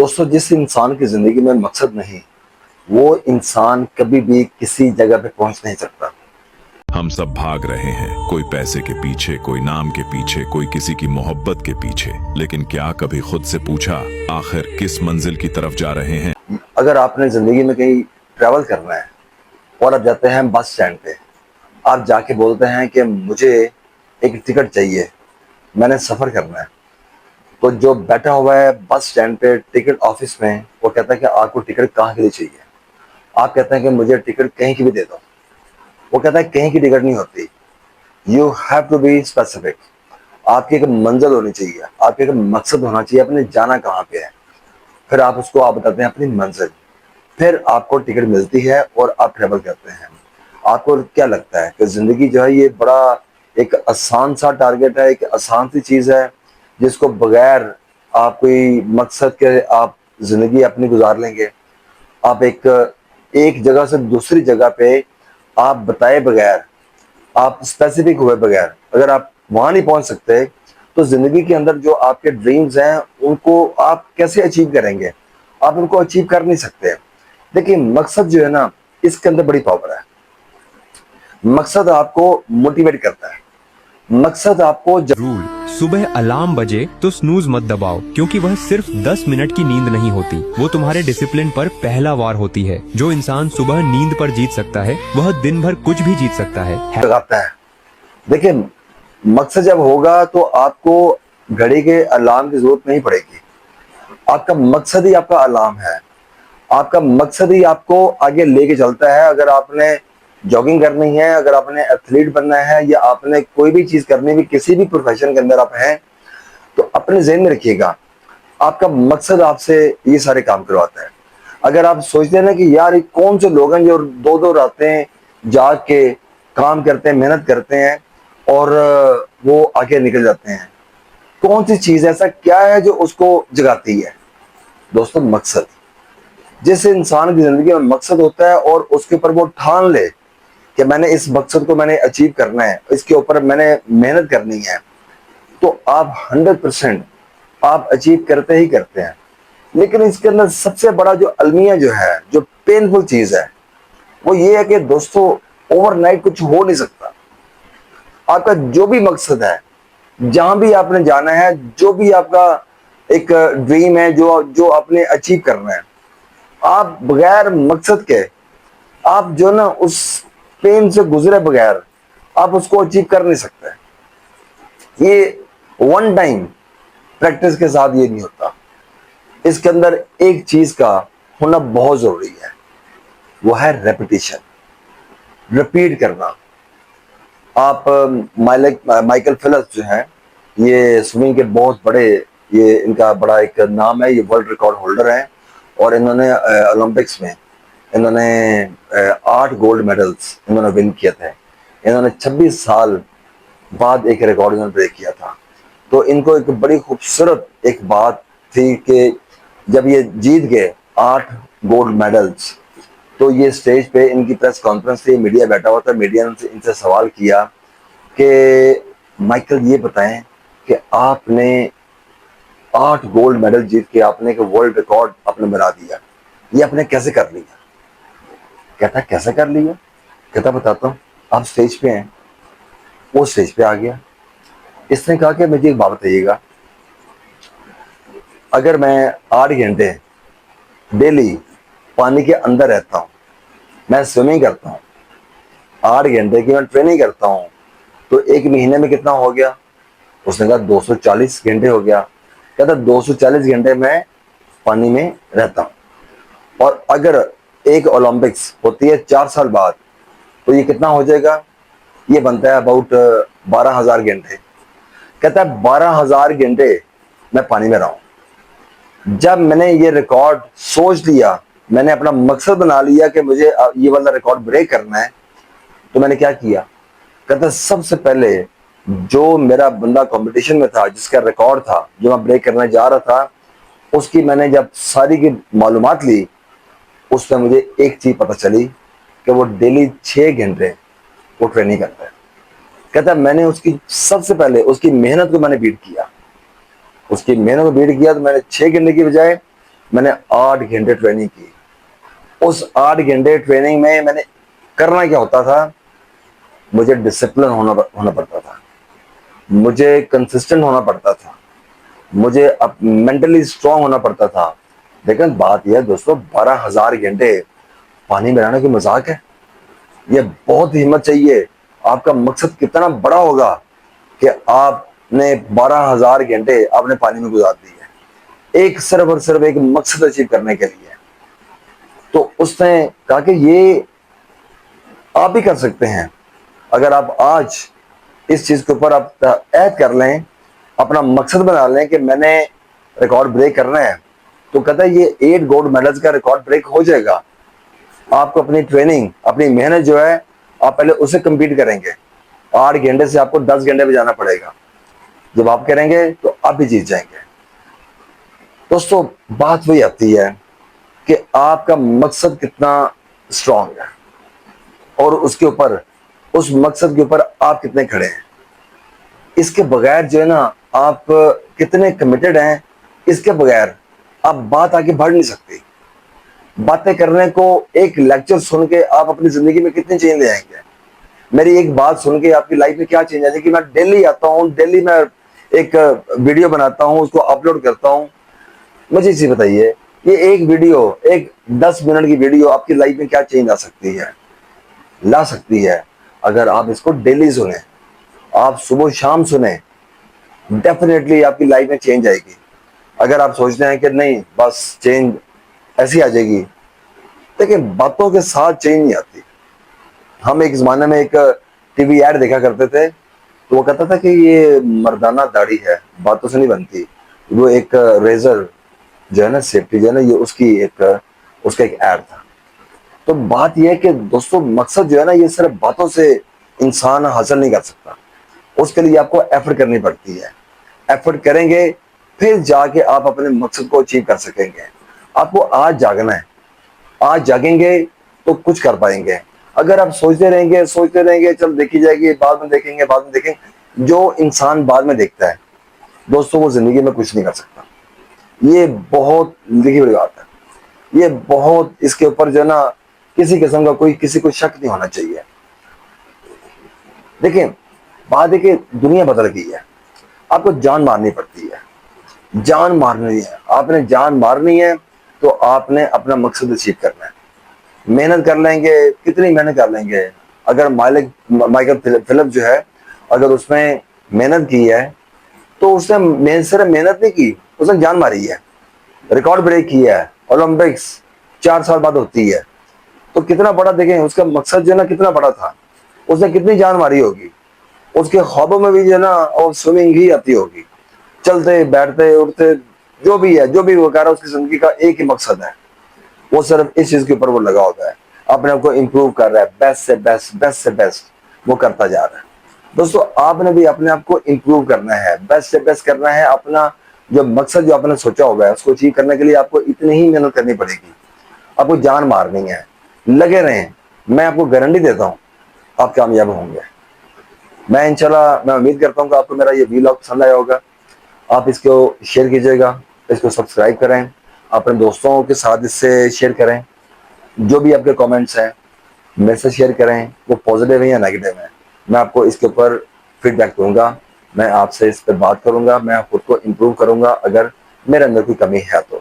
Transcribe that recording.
दोस्तों, जिस इंसान की जिंदगी में मकसद नहीं, वो इंसान कभी भी किसी जगह पे पहुंच नहीं सकता। हम सब भाग रहे हैं, कोई पैसे के पीछे, कोई नाम के पीछे, कोई किसी की मोहब्बत के पीछे। लेकिन क्या कभी खुद से पूछा, आखिर किस मंजिल की तरफ जा रहे हैं? अगर आपने जिंदगी में कहीं ट्रैवल करना है और आप जाते हैं बस स्टैंड पे, आप जाके बोलते हैं कि मुझे एक टिकट चाहिए, मैंने सफ़र करना है, तो जो बैठा हुआ है बस स्टैंड पे टिकट ऑफिस में, वो कहता है कि आपको टिकट कहाँ के लिए चाहिए। आप कहते हैं कि मुझे टिकट कहीं की भी दे दो। वो कहता है कहीं की टिकट नहीं होती, you have to be specific. आपकी एक मंजिल होनी चाहिए, आपके एक मकसद होना चाहिए, आपने जाना कहाँ पे है। फिर आप बताते हैं अपनी मंजिल, फिर आपको टिकट मिलती है और आप ट्रेवल करते हैं। आपको क्या लगता है कि ज़िंदगी जो है ये बड़ा एक आसान सा टारगेट है, एक आसान सी चीज़ है जिसको बगैर आप कोई मकसद के आप ज़िंदगी अपनी गुजार लेंगे। आप एक एक जगह से दूसरी जगह पे आप बताए बगैर, आप स्पेसिफिक हुए बगैर अगर आप वहाँ नहीं पहुँच सकते, तो ज़िंदगी के अंदर जो आपके ड्रीम्स हैं उनको आप कैसे अचीव करेंगे? आप उनको अचीव कर नहीं सकते। देखिए, मकसद जो है ना, इसके अंदर बड़ी पावर है। मकसद आपको मोटिवेट करता है। मकसद आपको रूल, सुबह अलार्म बजे तो स्नूज मत दबाओ, क्योंकि वह सिर्फ 10 मिनट की नींद नहीं होती, वो तुम्हारे डिसिप्लिन पर पहला वार होती है। जो इंसान सुबह नींद पर जीत सकता है, वह दिन भर कुछ भी जीत सकता है। लगाता है। देखिए, मकसद जब होगा तो आपको घड़ी के अलार्म की जरूरत नहीं पड़ेगी। आपका मकसद ही आपका अलार्म है। आपका मकसद ही आपको आगे लेके चलता है। अगर आपने जॉगिंग करनी है, अगर आपने एथलीट बनना है, या आपने कोई भी चीज करनी भी, किसी भी प्रोफेशन के अंदर आप हैं, तो अपने ज़हन में रखिएगा, आपका मकसद आपसे ये सारे काम करवाता है। अगर आप सोचते हैं ना कि यार ये कौन से लोग हैं जो दो दो रातें जाग के काम करते हैं, मेहनत करते हैं और वो आगे निकल जाते हैं, कौन सी चीज़ ऐसा क्या है जो उसको जगाती है? दोस्तों, मकसद। जिस इंसान की जिंदगी में मकसद होता है और उसके ऊपर वो ठान ले कि मैंने इस मकसद को मैंने अचीव करना है, इसके ऊपर मैंने मेहनत करनी है, तो आप 100% आप अचीव करते ही करते हैं। लेकिन इसके अंदर सबसे बड़ा जो अलमिया जो है, जो पेनफुल चीज़ है, वो ये है कि दोस्तों, ओवरनाइट कुछ हो नहीं सकता। आपका जो भी मकसद है, जहां भी आपने जाना है, जो भी आपका एक ड्रीम है, जो जो आपने अचीव करना है, आप बगैर मकसद के, आप जो ना उस पेन से गुजरे बगैर आप उसको अचीव कर नहीं सकते। ये वन टाइम प्रैक्टिस के साथ ये नहीं होता। इसके अंदर एक चीज का होना बहुत जरूरी है, वो है रेपिटेशन, रिपीट करना। आप माइकल फेल्प्स जो हैं, ये स्विमिंग के बहुत बड़े, ये इनका बड़ा एक नाम है, ये वर्ल्ड रिकॉर्ड होल्डर हैं और इन्होंने ओलंपिक्स में इन्होंने 8 गोल्ड मेडल्स इन्होंने विन किए थे। इन्होंने 26 साल बाद एक रिकॉर्ड इन्होंने ब्रेक किया था। तो इनको एक बड़ी खूबसूरत एक बात थी कि जब ये जीत गए 8 गोल्ड मेडल्स, तो ये स्टेज पे इनकी प्रेस कॉन्फ्रेंस थी, मीडिया बैठा हुआ था। मीडिया ने इनसे सवाल किया कि माइकल, ये बताएं कि आपने 8 गोल्ड मेडल जीत के आपने एक वर्ल्ड रिकॉर्ड आपने बना दिया, ये आपने कैसे कर लिया? कहता कैसे कर लिया? कहता बताता हूँ। आप स्टेज पे हैं, वो स्टेज पे आ गया। इसने कहा कि मुझे एक बात बताइएगा, अगर मैं 8 घंटे डेली पानी के अंदर रहता हूँ, मैं स्विमिंग करता हूँ, 8 घंटे की मैं ट्रेनिंग करता हूँ, तो एक महीने में कितना हो गया? उसने कहा 240 घंटे हो गया। कहता 240 घंटे मैं पानी में रहता हूँ, और अगर एक ओलंपिक्स होती है 4 साल बाद, तो ये कितना हो जाएगा? ये बनता है अबाउट 12,000 घंटे। कहता है 12,000 घंटे मैं पानी में रहा हूँ। जब मैंने ये रिकॉर्ड सोच लिया, मैंने अपना मकसद बना लिया कि मुझे ये वाला रिकॉर्ड ब्रेक करना है, तो मैंने क्या किया? कहता सबसे पहले जो मेरा बंदा कंपटीशन में था, जिसका रिकॉर्ड था, जो मैं ब्रेक करने जा रहा था, उसकी मैंने जब सारी की मालूमात ली, उसमें मुझे एक चीज पता चली कि वो डेली 6 घंटे वो ट्रेनिंग करता है। कहता मैंने उसकी सबसे पहले उसकी मेहनत को मैंने बीट किया। उसकी मेहनत को बीट किया तो मैंने 6 घंटे की बजाय میں نے 8 گھنٹے ٹریننگ کی. اس 8 گھنٹے ٹریننگ میں نے کرنا کیا ہوتا تھا, مجھے ڈسپلن ہونا پڑتا تھا, مجھے کنسسٹنٹ ہونا پڑتا تھا, مجھے مینٹلی اسٹرانگ ہونا پڑتا تھا. لیکن بات یہ ہے دوستوں, 12,000 گھنٹے پانی میں رہنا کوئی مذاق ہے؟ یہ بہت ہمت چاہیے. آپ کا مقصد کتنا بڑا ہوگا کہ آپ نے 12,000 گھنٹے آپ نے پانی میں گزار دی ہے, ایک صرف اور صرف ایک مقصد اچیو کرنے کے لیے. تو اس نے کہا کہ یہ آپ بھی کر سکتے ہیں اگر آپ آج اس چیز کے اوپر آپ عہد کر لیں, اپنا مقصد بنا لیں کہ میں نے ریکارڈ بریک کرنا ہے. تو کہتا ہے یہ 8 گولڈ میڈلز کا ریکارڈ بریک ہو جائے گا. آپ کو اپنی ٹریننگ, اپنی محنت جو ہے, آپ پہلے اسے کمپلیٹ کریں گے. 8 گھنٹے سے آپ کو 10 گھنٹے پہ جانا پڑے گا. جب آپ کریں گے تو آپ بھی جیت جائیں گے. دوستو بات وہی آتی ہے کہ آپ کا مقصد کتنا اسٹرانگ ہے اور اس کے اوپر, اس مقصد کے اوپر آپ کتنے کھڑے ہیں. اس کے بغیر جو ہے نا آپ کتنے کمیٹڈ ہیں, اس کے بغیر آپ بات آگے بڑھ نہیں سکتے. باتیں کرنے کو, ایک لیکچر سن کے آپ اپنی زندگی میں کتنے چینج لے آئیں گے. میری ایک بات سن کے آپ کی لائف میں کیا چینج آ جائے کہ میں ڈیلی آتا ہوں, ڈیلی میں ایک ویڈیو بناتا ہوں, اس کو اپلوڈ کرتا ہوں. مجھے اسی بتائیے, یہ ایک ویڈیو, ایک 10 منٹ کی ویڈیو آپ کی لائف میں کیا چینج لا سکتی ہے؟ لا سکتی ہے اگر آپ اس کو ڈیلی سنیں, آپ صبح شام سنیں, ڈیفینیٹلی آپ کی لائف میں چینج آئے گی. اگر آپ سوچتے ہیں کہ نہیں بس چینج ایسی آ جائے گی, دیکھیں باتوں کے ساتھ چینج نہیں آتی. ہم ایک زمانے میں ایک ٹی وی ایڈ دیکھا کرتے تھے, تو وہ کہتا تھا کہ یہ مردانہ داڑھی ہے, باتوں سے نہیں بنتی. وہ ایک ریزر جو ہے نا, سیفٹی جو ہے نا, یہ اس کا ایک ایڈ تھا. تو بات یہ ہے کہ دوستوں مقصد جو ہے نا, یہ صرف باتوں سے انسان حاصل نہیں کر سکتا. اس کے لیے آپ کو ایفرٹ کرنی پڑتی ہے. ایفرٹ کریں گے پھر جا کے آپ اپنے مقصد کو اچیو کر سکیں گے. آپ کو آج جاگنا ہے, آج جاگیں گے تو کچھ کر پائیں گے. اگر آپ سوچتے رہیں گے چل دیکھی جائے گی, بعد میں دیکھیں گے, جو انسان بعد میں دیکھتا ہے دوستوں وہ زندگی میں کچھ نہیں کر سکتا. یہ بہت لکھی بڑی بات ہے. یہ بہت, اس کے اوپر جو ہے نا کسی قسم کا کسی کو شک نہیں ہونا چاہیے. دیکھیں بات ہے کہ دنیا بدل گئی ہے, آپ کو جان مارنی پڑتی ہے. جان مارنی ہے, آپ نے جان مارنی ہے تو آپ نے اپنا مقصد اچیو کرنا ہے. محنت کر لیں گے, کتنی محنت کر لیں گے. اگر مائیکل فلپ جو ہے, اگر اس نے محنت کی ہے تو اس نے صرف محنت نہیں کی, اس نے جان ماری ہے, ریکارڈ بریک کیا ہے. اولمپکس 4 سال بعد ہوتی ہے, تو کتنا بڑا, دیکھیں اس کا مقصد جو ہے نا کتنا بڑا تھا. اس نے کتنی جان ماری ہوگی. اس کے خوابوں میں بھی جو ہے نا اور سوئمنگ ہی آتی ہوگی. چلتے بیٹھتے اٹھتے جو بھی ہے, جو بھی وہ کہہ رہا ہے, اس کی زندگی کا ایک ہی مقصد ہے, وہ صرف اس چیز کے اوپر وہ لگا ہوتا ہے. اپنے آپ کو امپروو کر رہا ہے, بیسٹ سے بیسٹ وہ کرتا جا رہا ہے. دوستو آپ نے بھی اپنے آپ کو امپروو کرنا ہے, بیسٹ سے بیسٹ کرنا ہے. اپنا جو مقصد جو آپ نے سوچا ہوگا ہے اس کو اچیو کرنے کے لیے آپ کو اتنی ہی محنت کرنی پڑے گی. آپ کو جان مارنی ہے, لگے رہیں. میں آپ کو گارنٹی دیتا ہوں آپ کامیاب ہوں گے. میں انشاءاللہ میں امید کرتا ہوں کہ آپ کو میرا یہ ویلاگ پسند آیا ہوگا. آپ اس کو شیئر کیجئے گا, اس کو سبسکرائب کریں, اپنے دوستوں کے ساتھ اس سے شیئر کریں. جو بھی آپ کے کامنٹس ہیں میرے سے شیئر کریں, وہ پازیٹیو ہیں یا نیگیٹو ہیں. میں آپ کو اس کے اوپر فیڈ بیک دوں گا, میں آپ سے اس پہ بات کروں گا, میں خود کو امپروو کروں گا اگر میرے اندر کوئی کمی ہے تو.